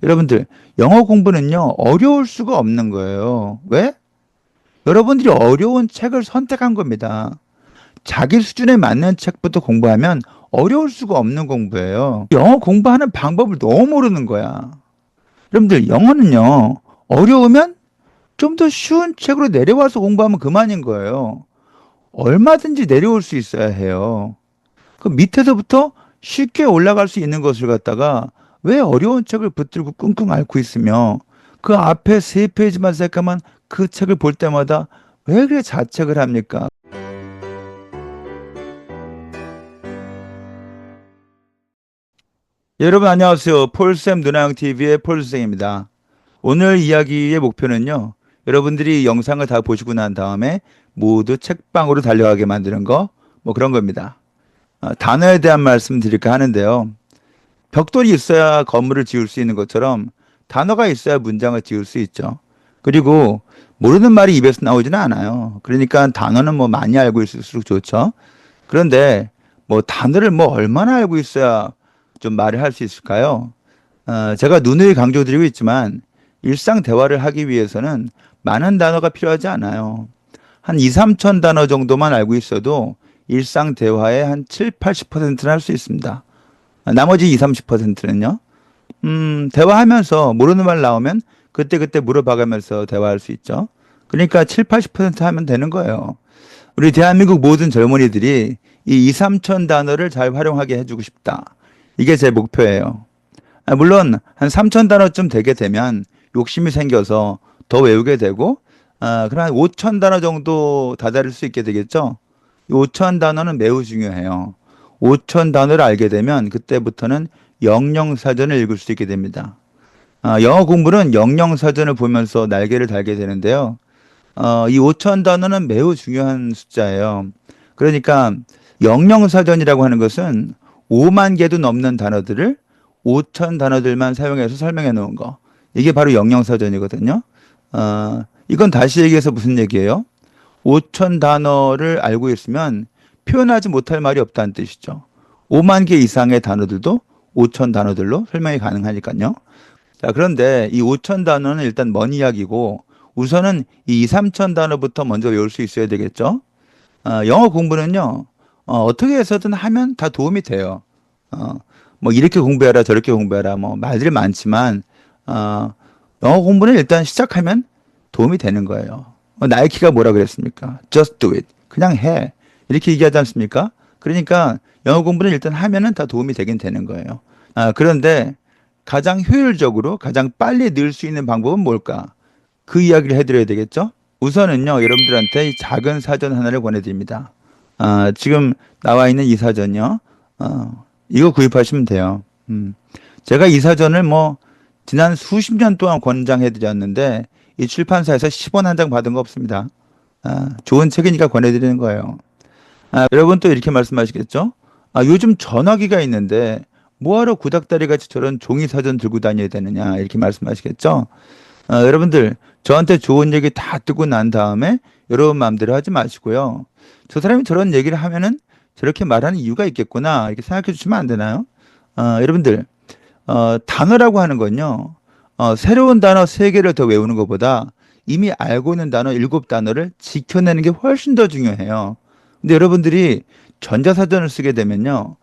여러분들, 영어 공부는요, 어려울 수가 없는 거예요. 왜? 여러분들이 어려운 책을 선택한 겁니다. 자기 수준에 맞는 책부터 공부하면 어려울 수가 없는 공부예요. 영어 공부하는 방법을 너무 모르는 거야. 여러분들, 영어는요, 어려우면 좀 더 쉬운 책으로 내려와서 공부하면 그만인 거예요. 얼마든지 내려올 수 있어야 해요. 그 밑에서부터 쉽게 올라갈 수 있는 것을 갖다가 왜 어려운 책을 붙들고 끙끙 앓고 있으며 그 앞에 세 페이지만 새까만 그 책을 볼 때마다 왜 그래 자책을 합니까? 여러분 안녕하세요. 폴쌤 누나영 TV의 폴쌤입니다. 오늘 이야기의 목표는요. 여러분들이 영상을 다 보시고 난 다음에 모두 책방으로 달려가게 만드는 거, 뭐 그런 겁니다. 단어에 대한 말씀 드릴까 하는데요. 벽돌이 있어야 건물을 지을 수 있는 것처럼 단어가 있어야 문장을 지을 수 있죠. 그리고 모르는 말이 입에서 나오지는 않아요. 그러니까 단어는 뭐 많이 알고 있을수록 좋죠. 그런데 뭐 단어를 뭐 얼마나 알고 있어야 좀 말을 할 수 있을까요? 제가 누누이 강조드리고 있지만 일상 대화를 하기 위해서는 많은 단어가 필요하지 않아요. 한 2, 3천 단어 정도만 알고 있어도 일상 대화의 한 7, 80%는 할 수 있습니다. 나머지 2, 30%는요. 대화하면서 모르는 말 나오면 그때그때 물어봐가면서 대화할 수 있죠. 그러니까 7, 80% 하면 되는 거예요. 우리 대한민국 모든 젊은이들이 이 2, 3천 단어를 잘 활용하게 해주고 싶다. 이게 제 목표예요. 물론 한 3천 단어쯤 되게 되면 욕심이 생겨서 더 외우게 되고 그럼 한 5천 단어 정도 다다를 수 있게 되겠죠. 이 5천 단어는 매우 중요해요. 5천 단어를 알게 되면 그때부터는 영영사전을 읽을 수 있게 됩니다. 영어 공부는 영영사전을 보면서 날개를 달게 되는데요. 이 5천 단어는 매우 중요한 숫자예요. 그러니까 영영사전이라고 하는 것은 5만 개도 넘는 단어들을 5천 단어들만 사용해서 설명해 놓은 거. 이게 바로 영영사전이거든요. 이건 다시 얘기해서 무슨 얘기예요? 5천 단어를 알고 있으면 표현하지 못할 말이 없다는 뜻이죠. 5만 개 이상의 단어들도 5천 단어들로 설명이 가능하니까요. 자, 그런데 이 5천 단어는 일단 먼 이야기고 우선은 이 2, 3천 단어부터 먼저 외울 수 있어야 되겠죠. 영어 공부는요, 어떻게 해서든 하면 다 도움이 돼요. 어, 뭐 이렇게 공부해라 저렇게 공부해라 뭐 말들이 많지만 어, 영어 공부는 일단 시작하면 도움이 되는 거예요. 나이키가 뭐라 그랬습니까? Just do it. 그냥 해. 이렇게 얘기하지 않습니까? 그러니까 영어 공부는 일단 하면은 다 도움이 되긴 되는 거예요. 그런데 가장 효율적으로 가장 빨리 늘 수 있는 방법은 뭘까? 그 이야기를 해드려야 되겠죠? 우선은요, 여러분들한테 이 작은 사전 하나를 권해드립니다. 지금 나와 있는 이 사전요. 이거 구입하시면 돼요. 제가 이 사전을 뭐 지난 수십 년 동안 권장해드렸는데 이 출판사에서 10원 한 장 받은 거 없습니다. 좋은 책이니까 권해드리는 거예요. 여러분 또 이렇게 말씀하시겠죠? 요즘 전화기가 있는데 뭐하러 구닥다리 같이 저런 종이 사전 들고 다녀야 되느냐 이렇게 말씀하시겠죠? 여러분들 저한테 좋은 얘기 다 듣고 난 다음에 여러분 마음대로 하지 마시고요. 저 사람이 저런 얘기를 하면은 저렇게 말하는 이유가 있겠구나 이렇게 생각해 주시면 안 되나요? 여러분들 단어라고 하는 건요. 새로운 단어 세개를 더 외우는 것보다 이미 알고 있는 단어 7단어를 지켜내는 게 훨씬 더 중요해요. 근데 여러분들이 전자사전을 쓰게 되면요.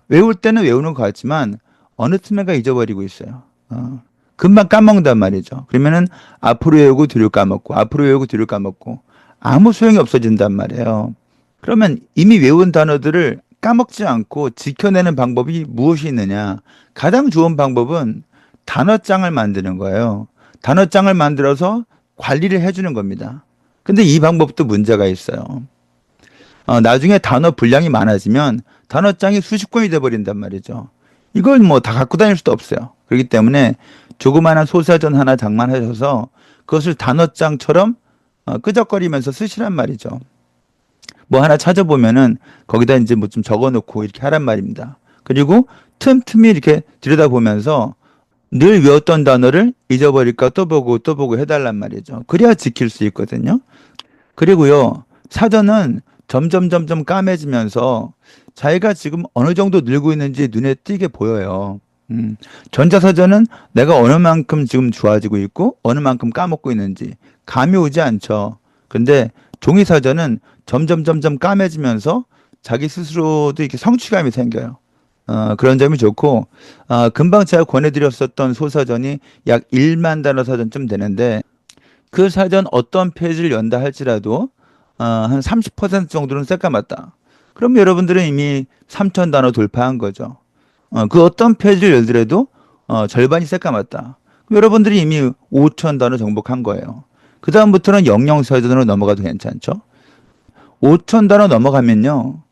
외울 때는 외우는 것 같지만 어느 틈에가 잊어버리고 있어요. 금방 까먹는단 말이죠. 그러면은 앞으로 외우고 뒤로 까먹고 앞으로 외우고 뒤로 까먹고 아무 소용이 없어진단 말이에요. 그러면 이미 외운 단어들을 까먹지 않고 지켜내는 방법이 무엇이 있느냐? 가장 좋은 방법은 단어장을 만드는 거예요. 단어장을 만들어서 관리를 해주는 겁니다. 근데 이 방법도 문제가 있어요. 나중에 단어 분량이 많아지면 단어장이 수십 권이 돼버린단 말이죠. 이걸 뭐 다 갖고 다닐 수도 없어요. 그렇기 때문에 조그마한 소사전 하나 장만하셔서 그것을 단어장처럼 끄적거리면서 쓰시란 말이죠. 뭐 하나 찾아보면은 거기다 이제 뭐 좀 적어 놓고 이렇게 하란 말입니다. 그리고 틈틈이 이렇게 들여다보면서 늘 외웠던 단어를 잊어버릴까 또 보고 해달란 말이죠. 그래야 지킬 수 있거든요. 그리고요, 사전은 점점 까매지면서 자기가 지금 어느 정도 늘고 있는지 눈에 띄게 보여요. 전자사전은 내가 어느 만큼 지금 좋아지고 있고 어느 만큼 까먹고 있는지 감이 오지 않죠. 근데 종이사전은 점점 까매지면서 자기 스스로도 이렇게 성취감이 생겨요. 그런 점이 좋고, 금방 제가 권해드렸었던 소사전이 약 1만 단어 사전쯤 되는데, 그 사전 어떤 페이지를 연다 할지라도, 한 30% 정도는 새까맣다. 그럼 여러분들은 이미 3천 단어 돌파한 거죠. 그 어떤 페이지를 열더라도, 절반이 새까맣다. 그럼 여러분들이 이미 5천 단어 정복한 거예요. 그다음부터는 영영사전으로 넘어가도 괜찮죠. 5천 단어 넘어가면요,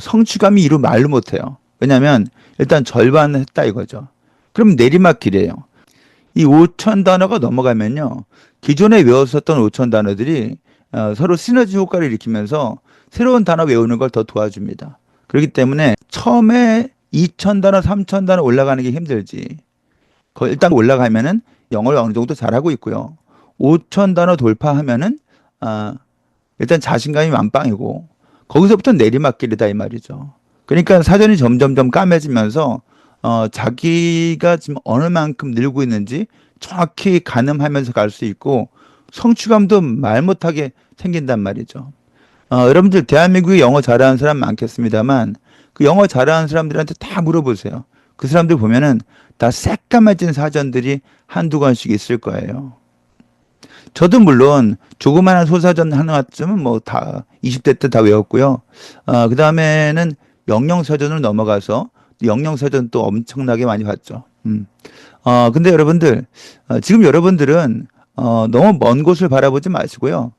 성취감이 이루 말로 못해요. 왜냐하면 일단 절반 했다 이거죠. 그럼 내리막길이에요. 이 5천 단어가 넘어가면요, 기존에 외웠었던 5천 단어들이 서로 시너지 효과를 일으키면서 새로운 단어 외우는 걸 더 도와줍니다. 그렇기 때문에 처음에 2천 단어, 3천 단어 올라가는 게 힘들지. 일단 올라가면은 영어를 어느 정도 잘하고 있고요. 5천 단어 돌파하면은 일단 자신감이 만빵이고 거기서부터 내리막길이다 이 말이죠. 그러니까 사전이 점점점 까매지면서 자기가 지금 어느 만큼 늘고 있는지 정확히 가늠하면서 갈 수 있고 성취감도 말 못하게 생긴단 말이죠. 여러분들 대한민국에 영어 잘하는 사람 많겠습니다만 그 영어 잘하는 사람들한테 다 물어보세요. 그 사람들 보면은 다 새까매진 사전들이 한두 권씩 있을 거예요. 저도 물론 조그마한 소사전 하나쯤은 뭐 다 20대 때 다 외웠고요. 그 다음에는 영영사전으로 넘어가서 영영사전 또 엄청나게 많이 봤죠. 근데 여러분들, 지금 여러분들은 너무 먼 곳을 바라보지 마시고요.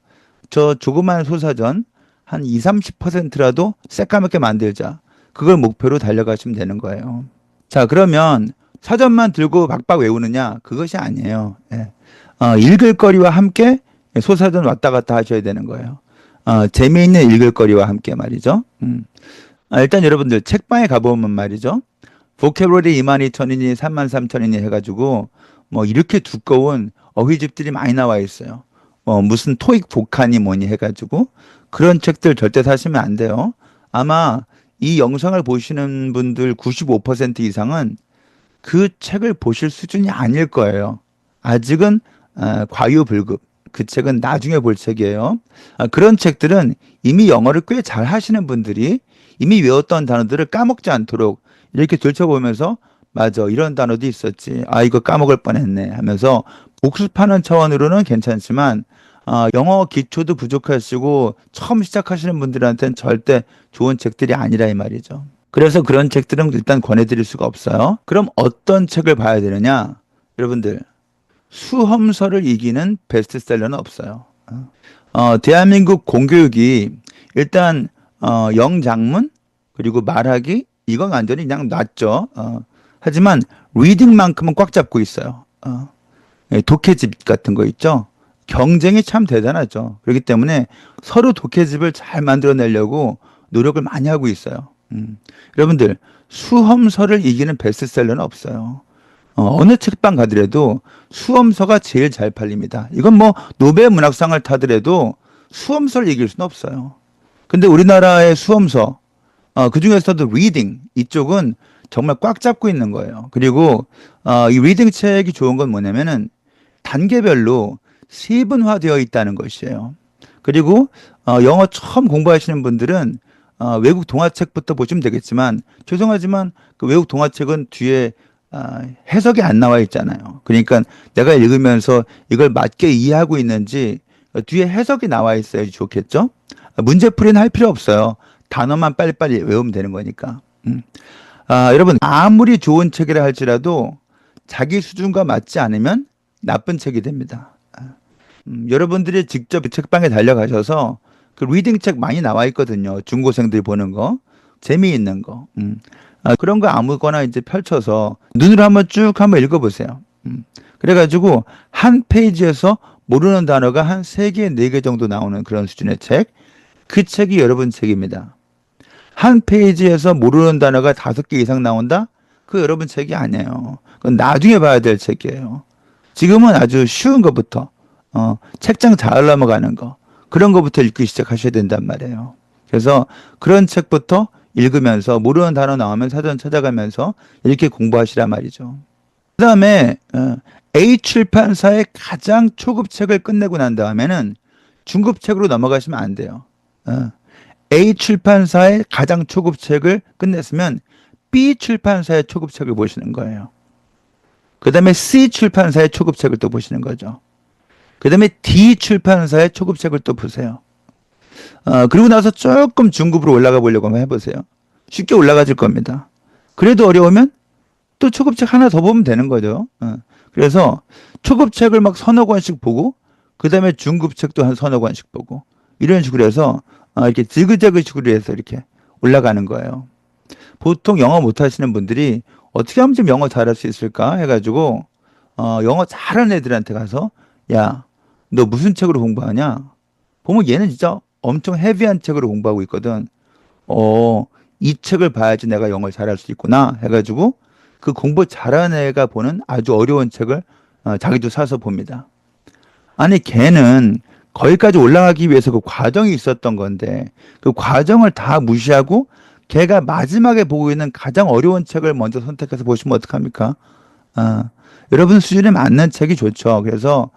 저 조그마한 소사전 한 2, 30%라도 새까맣게 만들자. 그걸 목표로 달려가시면 되는 거예요. 자, 그러면 사전만 들고 박박 외우느냐? 그것이 아니에요. 예. 읽을 거리와 함께 소사전 왔다 갔다 하셔야 되는 거예요. 재미있는 읽을 거리와 함께 말이죠. 일단 여러분들 책방에 가보면 말이죠. 보캐블러리 22,000이니 33,000이니 해가지고 뭐 이렇게 두꺼운 어휘집들이 많이 나와 있어요. 무슨 토익 복한이 뭐니 해가지고 그런 책들 절대 사시면 안 돼요. 아마 이 영상을 보시는 분들 95% 이상은 그 책을 보실 수준이 아닐 거예요. 아직은 과유불급. 그 책은 나중에 볼 책이에요. 그런 책들은 이미 영어를 꽤 잘 하시는 분들이 이미 외웠던 단어들을 까먹지 않도록 이렇게 들춰보면서 맞아, 이런 단어도 있었지. 이거 까먹을 뻔했네 하면서 복습하는 차원으로는 괜찮지만 영어 기초도 부족하시고 처음 시작하시는 분들한테는 절대 좋은 책들이 아니라 이 말이죠. 그래서 그런 책들은 일단 권해드릴 수가 없어요. 그럼 어떤 책을 봐야 되느냐? 여러분들, 수험서를 이기는 베스트셀러는 없어요. 대한민국 공교육이 일단 영작문 그리고 말하기 이건 완전히 그냥 놨죠. 하지만 리딩만큼은 꽉 잡고 있어요. 독해집 같은 거 있죠. 경쟁이 참 대단하죠. 그렇기 때문에 서로 독해집을 잘 만들어내려고 노력을 많이 하고 있어요. 여러분들, 수험서를 이기는 베스트셀러는 없어요. 어느 책방 가더라도 수험서가 제일 잘 팔립니다. 이건 뭐 노벨 문학상을 타더라도 수험서를 이길 수는 없어요. 근데 우리나라의 수험서, 그 중에서도 리딩, 이쪽은 정말 꽉 잡고 있는 거예요. 그리고 이 리딩 책이 좋은 건 뭐냐면은 단계별로 세분화되어 있다는 것이에요. 그리고 영어 처음 공부하시는 분들은 외국 동화책부터 보시면 되겠지만 죄송하지만 그 외국 동화책은 뒤에 해석이 안 나와 있잖아요. 그러니까 내가 읽으면서 이걸 맞게 이해하고 있는지 뒤에 해석이 나와 있어야지 좋겠죠? 문제풀이는 할 필요 없어요. 단어만 빨리빨리 외우면 되는 거니까. 여러분, 아무리 좋은 책이라 할지라도 자기 수준과 맞지 않으면 나쁜 책이 됩니다. 여러분들이 직접 책방에 달려가셔서 그 리딩 책 많이 나와 있거든요. 중고생들이 보는 거. 재미있는 거. 그런 거 아무거나 이제 펼쳐서 눈으로 한번 읽어보세요. 그래가지고 한 페이지에서 모르는 단어가 한 3개, 4개 정도 나오는 그런 수준의 책. 그 책이 여러분 책입니다. 한 페이지에서 모르는 단어가 5개 이상 나온다? 그 여러분 책이 아니에요. 그건 나중에 봐야 될 책이에요. 지금은 아주 쉬운 것부터 책장 잘 넘어가는 거 그런 것부터 읽기 시작하셔야 된단 말이에요. 그래서 그런 책부터 읽으면서 모르는 단어 나오면 사전 찾아가면서 이렇게 공부하시란 말이죠. 그다음에 A 출판사의 가장 초급 책을 끝내고 난 다음에는 중급 책으로 넘어가시면 안 돼요. 어, A 출판사의 가장 초급 책을 끝냈으면 B 출판사의 초급 책을 보시는 거예요. 그다음에 C 출판사의 초급 책을 또 보시는 거죠. 그다음에 D 출판사의 초급 책을 또 보세요. 그리고 나서 조금 중급으로 올라가 보려고 한번 해보세요. 쉽게 올라가질 겁니다. 그래도 어려우면 또 초급책 하나 더 보면 되는 거죠. 그래서 초급책을 막 서너 권씩 보고 그 다음에 중급책도 한 서너 권씩 보고 이런 식으로 해서 이렇게 지그재그식으로 해서 이렇게 올라가는 거예요. 보통 영어 못하시는 분들이 어떻게 하면 좀 영어 잘할 수 있을까 해가지고 영어 잘하는 애들한테 가서 야, 너 무슨 책으로 공부하냐? 보면 얘는 진짜 엄청 헤비한 책으로 공부하고 있거든. 이 책을 봐야지 내가 영어를 잘할 수 있구나 해가지고 그 공부 잘하는 애가 보는 아주 어려운 책을 자기도 사서 봅니다. 아니 걔는 거기까지 올라가기 위해서 그 과정이 있었던 건데 그 과정을 다 무시하고 걔가 마지막에 보고 있는 가장 어려운 책을 먼저 선택해서 보시면 어떡합니까? 아, 여러분 수준에 맞는 책이 좋죠. 그래서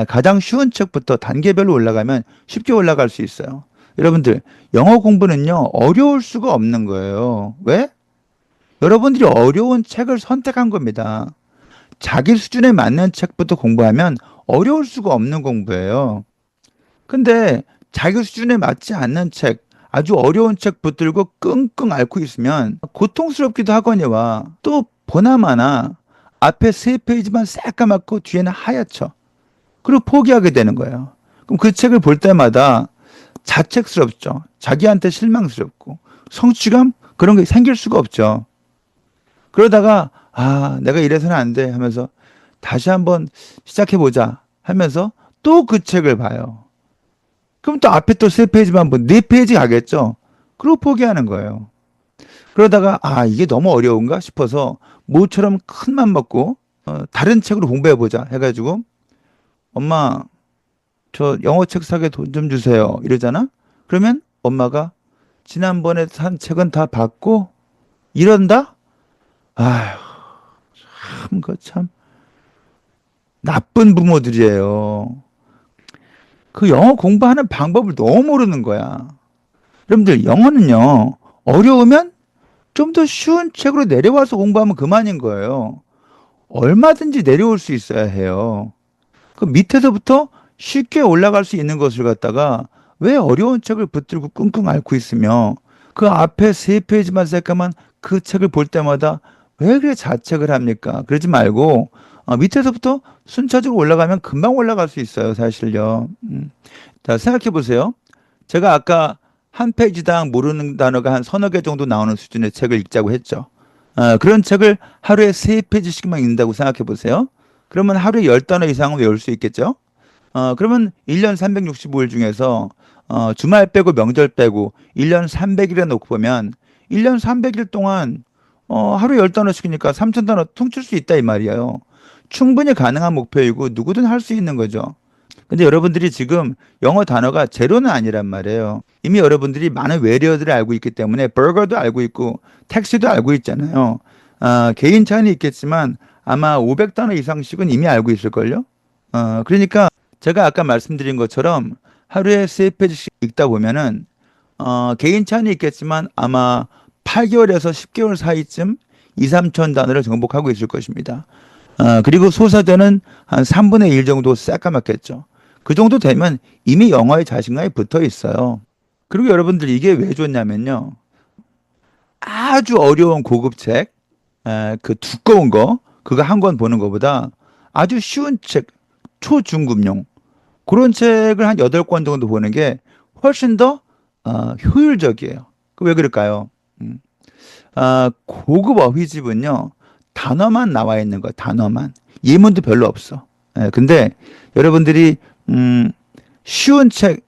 가장 쉬운 책부터 단계별로 올라가면 쉽게 올라갈 수 있어요. 여러분들 영어 공부는요 어려울 수가 없는 거예요. 왜? 여러분들이 어려운 책을 선택한 겁니다. 자기 수준에 맞는 책부터 공부하면 어려울 수가 없는 공부예요. 근데 자기 수준에 맞지 않는 책, 아주 어려운 책 붙들고 끙끙 앓고 있으면 고통스럽기도 하거니와 또 보나마나 앞에 세 페이지만 새까맣고 뒤에는 하얗죠. 그리고 포기하게 되는 거예요. 그럼 그 책을 볼 때마다 자책스럽죠. 자기한테 실망스럽고 성취감 그런 게 생길 수가 없죠. 그러다가 내가 이래서는 안 돼 하면서 다시 한번 시작해 보자 하면서 또 그 책을 봐요. 그럼 또 앞에 또 세 페이지만 보면 네 페이지 가겠죠. 그리고 포기하는 거예요. 그러다가 이게 너무 어려운가 싶어서 모처럼 큰 맘 먹고 다른 책으로 공부해 보자 해가지고 엄마 저 영어 책 사게 돈 좀 주세요 이러잖아. 그러면 엄마가 지난번에 산 책은 다 봤고 이런다? 아휴 참 그 참 나쁜 부모들이에요. 그 영어 공부하는 방법을 너무 모르는 거야. 여러분들 영어는요 어려우면 좀 더 쉬운 책으로 내려와서 공부하면 그만인 거예요. 얼마든지 내려올 수 있어야 해요. 그 밑에서부터 쉽게 올라갈 수 있는 것을 갖다가 왜 어려운 책을 붙들고 끙끙 앓고 있으며 그 앞에 세 페이지만 새까만 그 책을 볼 때마다 왜 그래 자책을 합니까? 그러지 말고 밑에서부터 순차적으로 올라가면 금방 올라갈 수 있어요, 사실요. 자, 생각해 보세요. 제가 아까 한 페이지당 모르는 단어가 한 서너 개 정도 나오는 수준의 책을 읽자고 했죠. 그런 책을 하루에 세 페이지씩만 읽는다고 생각해 보세요. 그러면 하루에 10단어 이상은 외울 수 있겠죠? 그러면 1년 365일 중에서 주말 빼고 명절 빼고 1년 300일에 놓고 보면 1년 300일 동안 하루에 10단어씩이니까 3,000단어 퉁칠 수 있다 이 말이에요. 충분히 가능한 목표이고 누구든 할 수 있는 거죠. 근데 여러분들이 지금 영어 단어가 제로는 아니란 말이에요. 이미 여러분들이 많은 외래어들을 알고 있기 때문에 버거도 알고 있고 택시도 알고 있잖아요. 개인 차이는 있겠지만 아마 500단어 이상씩은 이미 알고 있을걸요. 그러니까 제가 아까 말씀드린 것처럼 하루에 세 페이지씩 읽다 보면은 개인 차이는 있겠지만 아마 8개월에서 10개월 사이쯤 2, 3천 단어를 정복하고 있을 것입니다. 그리고 소사전은 한 3분의 1 정도 새까맣겠죠. 그 정도 되면 이미 영어에 자신감이 붙어 있어요. 그리고 여러분들 이게 왜 좋냐면요. 아주 어려운 고급 책, 그 두꺼운 거, 그거 한 권 보는 것보다 아주 쉬운 책, 초중급용, 그런 책을 한 8권 정도 보는 게 훨씬 더 효율적이에요. 그 왜 그럴까요? 고급 어휘집은요, 단어만 나와 있는 거예요. 단어만. 예문도 별로 없어. 근데 여러분들이 쉬운 책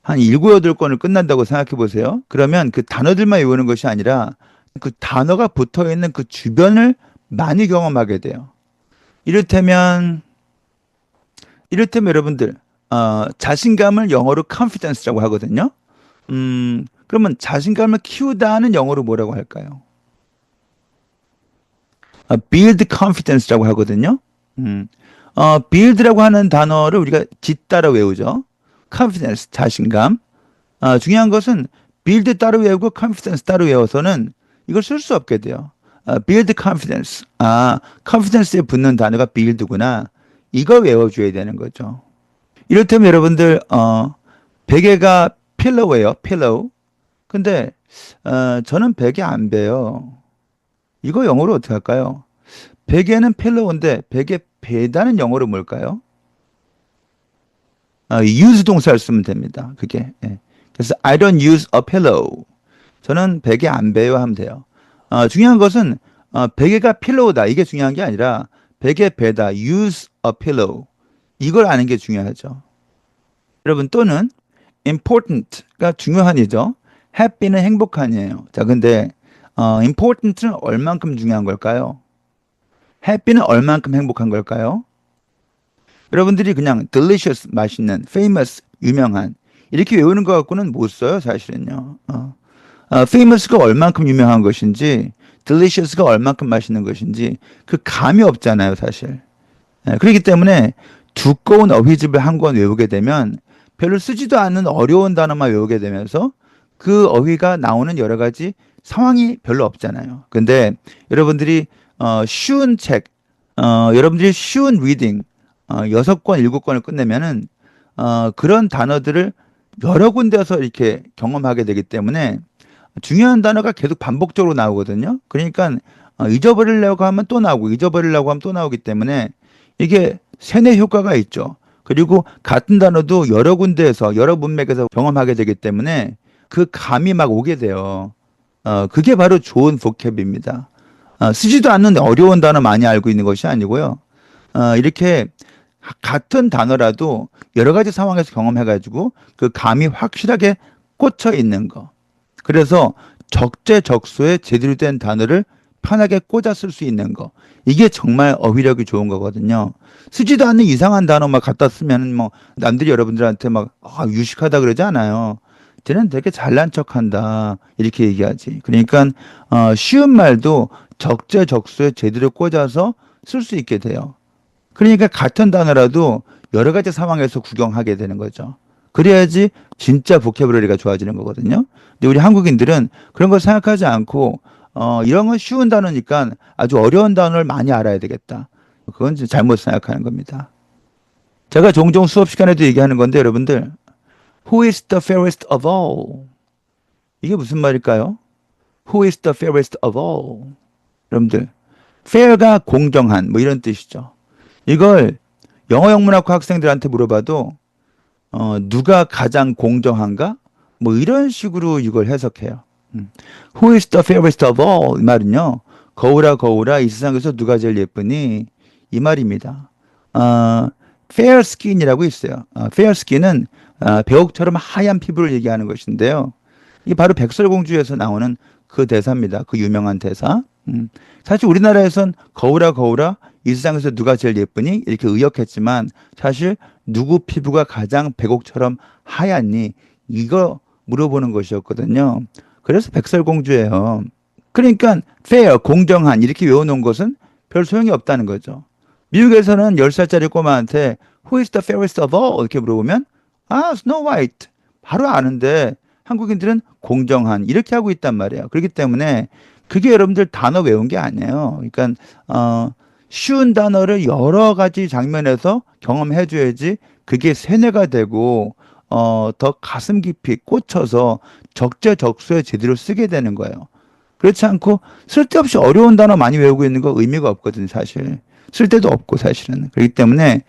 한 7, 8권을 끝난다고 생각해 보세요. 그러면 그 단어들만 외우는 것이 아니라 그 단어가 붙어 있는 그 주변을 많이 경험하게 돼요. 이를테면 여러분들 자신감을 영어로 confidence라고 하거든요. 그러면 자신감을 키우다는 영어로 뭐라고 할까요? build confidence라고 하거든요. build라고 하는 단어를 우리가 짓따라 외우죠. confidence, 자신감. 중요한 것은 build 따로 외우고 confidence 따로 외워서는 이걸 쓸 수 없게 돼요. build confidence. confidence에 붙는 단어가 build구나. 이거 외워줘야 되는 거죠. 이를테면 여러분들, 베개가 필로우예요. 필로우. 근데, 저는 베개 안 베요. 이거 영어로 어떻게 할까요? 베개는 필로우인데 베개 베다는 영어로 뭘까요? use 동사를 쓰면 됩니다. 그게. 예. 그래서 I don't use a pillow. 저는 베개 안 베요 하면 돼요. 중요한 것은 베개가 필로우다. 이게 중요한 게 아니라 베개 베다. use a pillow. 이걸 아는 게 중요하죠. 여러분 또는 important가 중요한이죠. happy는 행복한이에요. 자, 근데 important는 얼만큼 중요한 걸까요? happy는 얼만큼 행복한 걸까요? 여러분들이 그냥 delicious 맛있는, famous 유명한 이렇게 외우는 것 갖고는 못 써요, 사실은요. famous가 얼만큼 유명한 것인지, delicious가 얼만큼 맛있는 것인지 그 감이 없잖아요, 사실. 그렇기 때문에 두꺼운 어휘집을 한 권 외우게 되면 별로 쓰지도 않는 어려운 단어만 외우게 되면서 그 어휘가 나오는 여러 가지 상황이 별로 없잖아요. 근데 여러분들이 쉬운 책, 여러분들이 쉬운 리딩, 6권, 7권을 끝내면은 그런 단어들을 여러 군데서 이렇게 경험하게 되기 때문에 중요한 단어가 계속 반복적으로 나오거든요. 그러니까 잊어버리려고 하면 또 나오고 잊어버리려고 하면 또 나오기 때문에 이게 세뇌 효과가 있죠. 그리고 같은 단어도 여러 군데에서 여러 문맥에서 경험하게 되기 때문에 그 감이 막 오게 돼요. 그게 바로 좋은 보캡입니다. 쓰지도 않는 어려운 단어 많이 알고 있는 것이 아니고요. 이렇게 같은 단어라도 여러 가지 상황에서 경험해가지고 그 감이 확실하게 꽂혀 있는 거. 그래서 적재적소에 제대로 된 단어를 편하게 꽂아 쓸 수 있는 거. 이게 정말 어휘력이 좋은 거거든요. 쓰지도 않는 이상한 단어 막 갖다 쓰면 뭐 남들이 여러분들한테 막 유식하다 그러지 않아요. 쟤는 되게 잘난 척한다 이렇게 얘기하지. 그러니까 쉬운 말도 적재적소에 제대로 꽂아서 쓸 수 있게 돼요. 그러니까 같은 단어라도 여러 가지 상황에서 구경하게 되는 거죠. 그래야지 진짜 보캐브러리가 좋아지는 거거든요. 근데 우리 한국인들은 그런 걸 생각하지 않고 이런 건 쉬운 단어니까 아주 어려운 단어를 많이 알아야 되겠다. 그건 잘못 생각하는 겁니다. 제가 종종 수업 시간에도 얘기하는 건데 여러분들 Who is the fairest of all? 이게 무슨 말일까요? Who is the fairest of all? 여러분들 fair가 공정한 뭐 이런 뜻이죠. 이걸 영어 영문학과 학생들한테 물어봐도 누가 가장 공정한가? 뭐 이런 식으로 이걸 해석해요. Who is the fairest of all? 이 말은요. 거울아 거울아 이 세상에서 누가 제일 예쁘니? 이 말입니다. fair skin이라고 있어요. fair skin은 배옥처럼 하얀 피부를 얘기하는 것인데요. 이게 바로 백설공주에서 나오는 그 대사입니다. 그 유명한 대사. 사실 우리나라에선 거울아 거울아 이 세상에서 누가 제일 예쁘니? 이렇게 의역했지만 사실 누구 피부가 가장 백옥처럼 하얗니? 이거 물어보는 것이었거든요. 그래서 백설공주예요. 그러니까 fair, 공정한 이렇게 외워놓은 것은 별 소용이 없다는 거죠. 미국에서는 10살짜리 꼬마한테 Who is the fairest of all? 이렇게 물어보면 Snow White. 바로 아는데 한국인들은 공정한 이렇게 하고 있단 말이에요. 그렇기 때문에 그게 여러분들 단어 외운 게 아니에요. 그러니까 쉬운 단어를 여러 가지 장면에서 경험해 줘야지 그게 세뇌가 되고 더 가슴 깊이 꽂혀서 적재적소에 제대로 쓰게 되는 거예요. 그렇지 않고 쓸데없이 어려운 단어 많이 외우고 있는 거 의미가 없거든요, 사실. 쓸데도 없고 사실은. 그렇기 때문에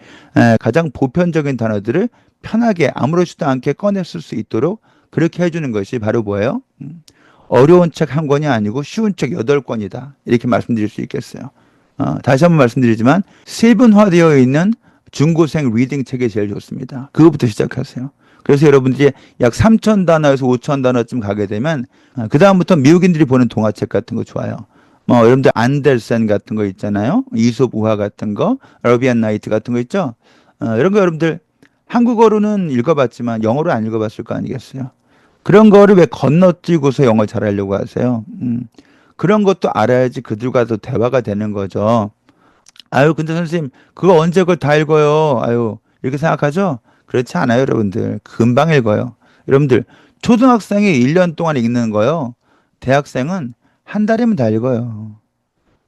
가장 보편적인 단어들을 편하게 아무렇지도 않게 꺼내 쓸 수 있도록 그렇게 해주는 것이 바로 뭐예요? 어려운 책 한 권이 아니고 쉬운 책 8권이다. 이렇게 말씀드릴 수 있겠어요. 다시 한번 말씀드리지만 세분화되어 있는 중고생 리딩 책이 제일 좋습니다. 그거부터 시작하세요. 그래서 여러분들이 약 3,000단어에서 5,000단어쯤 가게 되면 그 다음부터 미국인들이 보는 동화책 같은 거 좋아요. 뭐 여러분들 안델센 같은 거 있잖아요. 이솝 우화 같은 거, 러비안 나이트 같은 거 있죠. 이런 거 여러분들 한국어로는 읽어봤지만 영어로 안 읽어봤을 거 아니겠어요. 그런 거를 왜 건너뛰고서 영어 잘하려고 하세요? 그런 것도 알아야지 그들과도 대화가 되는 거죠. 아유, 근데 선생님, 그거 언제 그걸 다 읽어요? 아유, 이렇게 생각하죠? 그렇지 않아요, 여러분들. 금방 읽어요. 여러분들, 초등학생이 1년 동안 읽는 거요. 대학생은 한 달이면 다 읽어요.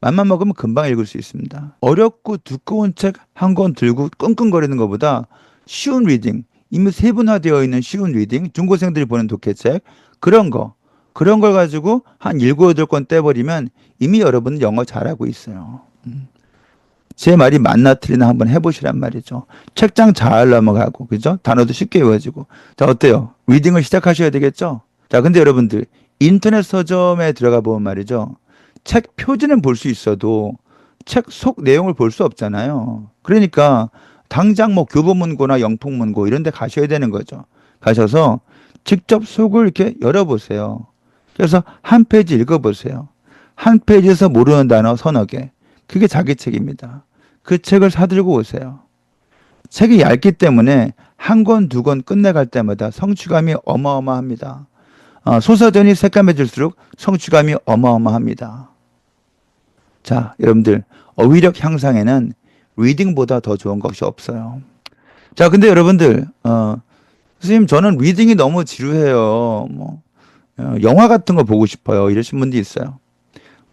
맘만 먹으면 금방 읽을 수 있습니다. 어렵고 두꺼운 책 한 권 들고 끙끙거리는 것보다 쉬운 리딩, 이미 세분화되어 있는 쉬운 리딩, 중고생들이 보는 독해책, 그런 걸 가지고 한 7, 8권 떼버리면 이미 여러분은 영어 잘하고 있어요. 제 말이 맞나 틀리나 한번 해보시란 말이죠. 책장 잘 넘어가고, 그죠? 단어도 쉽게 외워지고. 자, 어때요? 리딩을 시작하셔야 되겠죠? 자, 근데 여러분들, 인터넷 서점에 들어가 보면 말이죠. 책 표지는 볼 수 있어도 책 속 내용을 볼 수 없잖아요. 그러니까 당장 뭐 교보문고나 영풍문고 이런 데 가셔야 되는 거죠. 가셔서 직접 속을 이렇게 열어보세요. 그래서 한 페이지 읽어보세요. 한 페이지에서 모르는 단어 서너 개. 그게 자기 책입니다. 그 책을 사들고 오세요. 책이 얇기 때문에 한 권, 두 권 끝내갈 때마다 성취감이 어마어마합니다. 소사전이 새까매질수록 성취감이 어마어마합니다. 자, 여러분들, 어휘력 향상에는 리딩보다 더 좋은 것이 없어요. 자, 근데 여러분들, 선생님, 저는 리딩이 너무 지루해요. 영화 같은 거 보고 싶어요. 이러신 분도 있어요.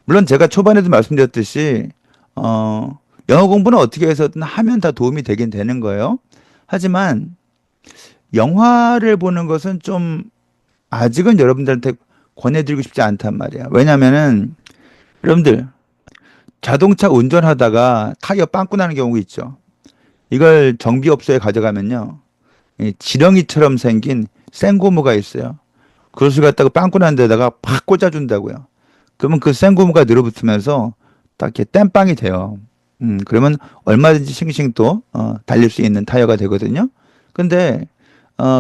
물론 제가 초반에도 말씀드렸듯이, 영어 공부는 어떻게 해서든 하면 다 도움이 되긴 되는 거예요. 하지만, 영화를 보는 것은 좀, 아직은 여러분들한테 권해드리고 싶지 않단 말이에요. 왜냐면은, 여러분들, 자동차 운전하다가 타이어 빵꾸 나는 경우 있죠. 이걸 정비업소에 가져가면요. 이 지렁이처럼 생긴 생고무가 있어요. 그것을 갖다가 빵꾸 난 데다가 팍 꽂아준다고요. 그러면 그 생고무가 늘어붙으면서 딱 이렇게 땜빵이 돼요. 그러면 얼마든지 싱싱 또 달릴 수 있는 타이어가 되거든요. 근데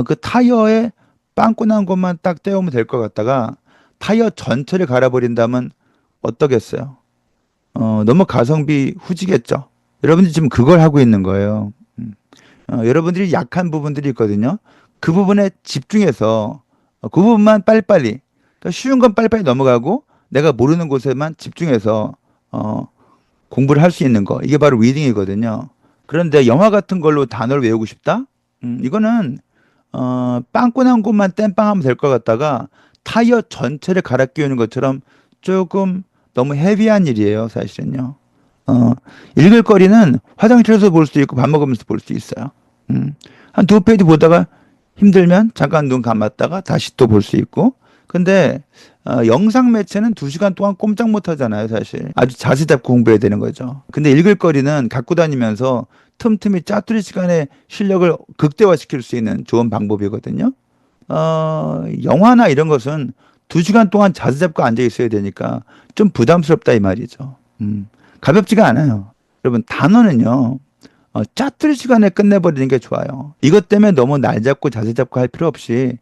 그 타이어에 빵꾸 난 것만 딱 떼우면 될 것 같다가 타이어 전체를 갈아버린다면 어떠겠어요? 너무 가성비 후지겠죠. 여러분들이 지금 그걸 하고 있는 거예요. 여러분들이 약한 부분들이 있거든요. 그 부분에 집중해서 그 부분만 빨리빨리, 그러니까 쉬운 건 빨리빨리 넘어가고 내가 모르는 곳에만 집중해서 공부를 할 수 있는 거. 이게 바로 리딩이거든요. 그런데 영화 같은 걸로 단어를 외우고 싶다? 이거는 빵꾸 난 곳만 땜빵하면 될 것 같다가 타이어 전체를 갈아 끼우는 것처럼 조금 너무 헤비한 일이에요, 사실은요. 읽을 거리는 화장실에서 볼 수 있고 밥 먹으면서 볼 수 있어요. 한 두 페이지 보다가 힘들면 잠깐 눈 감았다가 다시 또 볼 수 있고. 근데 영상 매체는 2시간 동안 꼼짝 못 하잖아요, 사실. 아주 자세 잡고 공부해야 되는 거죠. 근데 읽을 거리는 갖고 다니면서 틈틈이 짜투리 시간에 실력을 극대화시킬 수 있는 좋은 방법이거든요. 영화나 이런 것은 2시간 동안 자세 잡고 앉아 있어야 되니까 좀 부담스럽다 이 말이죠. 가볍지가 않아요. 여러분, 단어는요, 짜투리 시간에 끝내버리는 게 좋아요. 이것 때문에 너무 날 잡고 자세 잡고 할 필요 없이,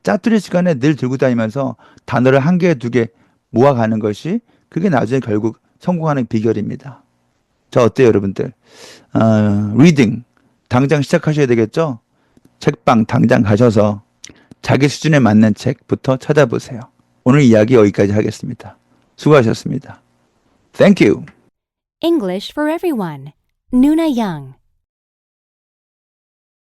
짜투리 시간에 늘 들고 다니면서 단어를 한 개, 두 개 모아가는 것이 그게 나중에 결국 성공하는 비결입니다. 자, 어때요, 여러분들? 리딩. 당장 시작하셔야 되겠죠? 책방 당장 가셔서 자기 수준에 맞는 책부터 찾아보세요. 오늘 이야기 여기까지 하겠습니다. 수고하셨습니다. Thank you. English for everyone. Nuna Young.